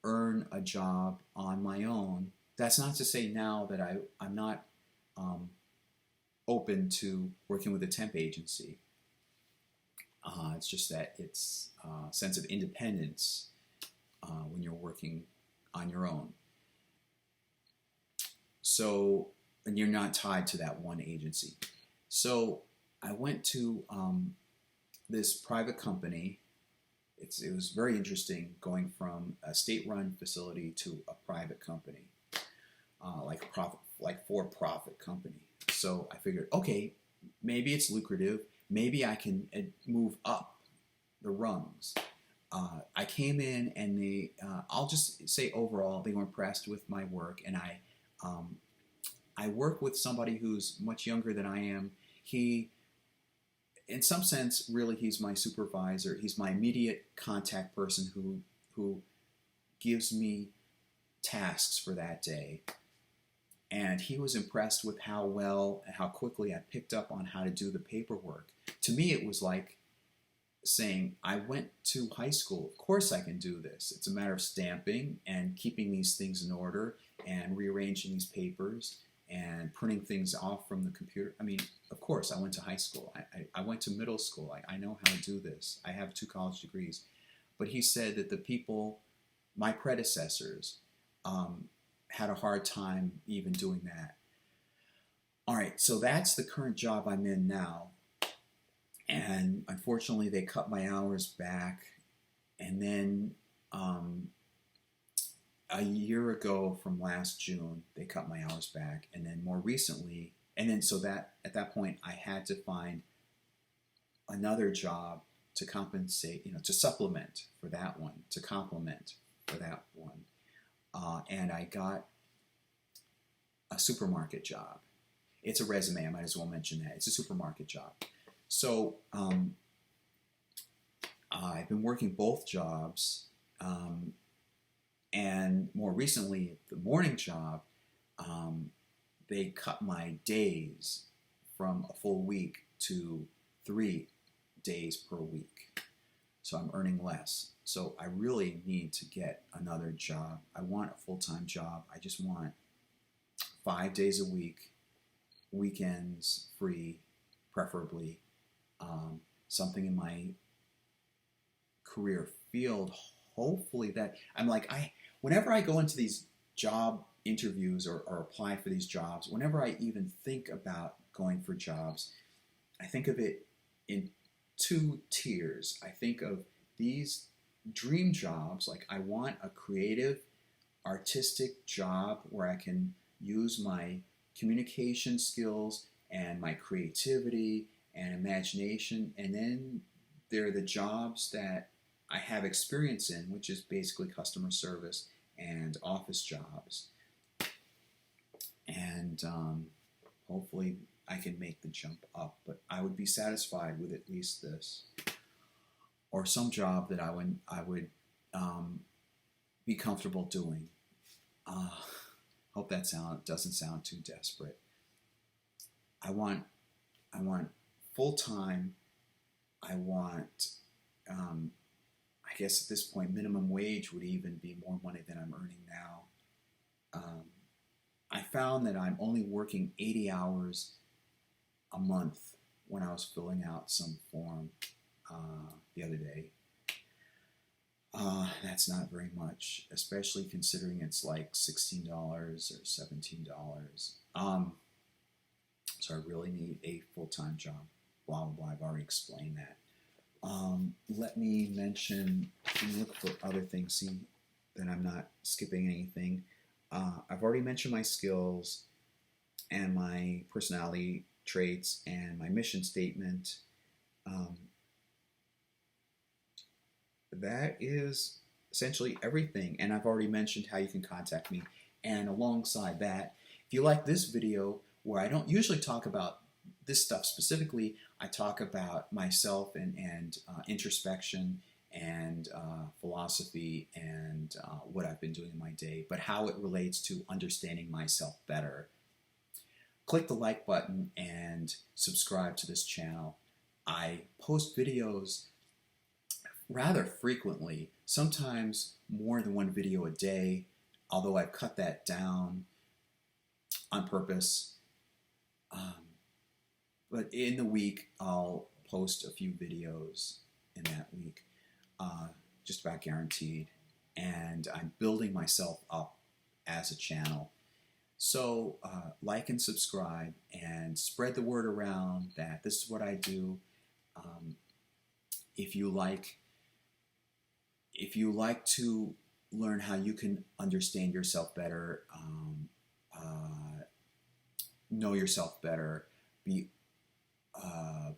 earn a job on my own. That's not to say now that I'm not open to working with a temp agency. It's just that it's a sense of independence when you're working on your own. So, and you're not tied to that one agency. So I went to this private company. It was very interesting going from a state-run facility to a private company, like for-profit company. So I figured, okay, maybe it's lucrative. Maybe I can move up the rungs. I came in and they, I'll just say overall, they were impressed with my work, and I work with somebody who's much younger than I am. He, in some sense, really, he's my supervisor. He's my immediate contact person who gives me tasks for that day. And he was impressed with how well and how quickly I picked up on how to do the paperwork. To me, it was like saying, I went to high school. Of course I can do this. It's a matter of stamping and keeping these things in order and rearranging these papers and printing things off from the computer. I mean, of course, I went to high school. I went to middle school. I know how to do this. I have 2 college degrees. But he said that the people, my predecessors, had a hard time even doing that. All right, so that's the current job I'm in now. And unfortunately, they cut my hours back. And then a year ago from last June, they cut my hours back. And then more recently, and then so that at that point, I had to find another job to compensate, to supplement for that one, to complement for that one. And I got a supermarket job. It's a resume. I might as well mention that. It's a supermarket job. So I've been working both jobs, and more recently, the morning job, they cut my days from a full week to 3 days per week. So I'm earning less. So I really need to get another job. I want a full-time job. I just want 5 days a week, weekends free, preferably. Something in my career field, hopefully that I'm like, whenever I go into these job interviews or apply for these jobs, whenever I even think about going for jobs, I think of it in 2 tiers. I think of these dream jobs, like I want a creative, artistic job where I can use my communication skills and my creativity and imagination. And then there are the jobs that I have experience in, which is basically customer service and office jobs. And hopefully I can make the jump up, but I would be satisfied with at least this, or some job that I would be comfortable doing. Hope that doesn't sound too desperate. I want full time. I want, I guess at this point, minimum wage would even be more money than I'm earning now. I found that I'm only working 80 hours a month when I was filling out some form the other day. That's not very much, especially considering it's like $16 or $17. So I really need a full-time job. Blah, blah, blah. I've already explained that. Let me mention, look for other things, see that I'm not skipping anything. I've already mentioned my skills and my personality traits and my mission statement. That is essentially everything. And I've already mentioned how you can contact me. And alongside that, if you like this video, where I don't usually talk about this stuff specifically, I talk about myself and introspection and philosophy and what I've been doing in my day, but how it relates to understanding myself better. Click the like button and subscribe to this channel. I post videos rather frequently, sometimes more than one video a day, although I've cut that down on purpose. But in the week, I'll post a few videos in that week, just about guaranteed. And I'm building myself up as a channel. So like and subscribe and spread the word around that this is what I do. If you like to learn how you can understand yourself better, know yourself better,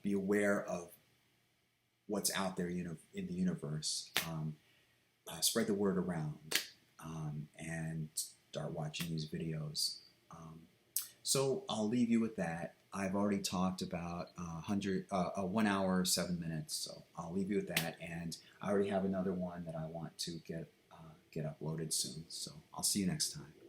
be aware of what's out there in the universe, spread the word around, and start watching these videos. So I'll leave you with that. I've already talked about 1 hour 7 minutes, so I'll leave you with that. And I already have another one that I want to get uploaded soon. So I'll see you next time.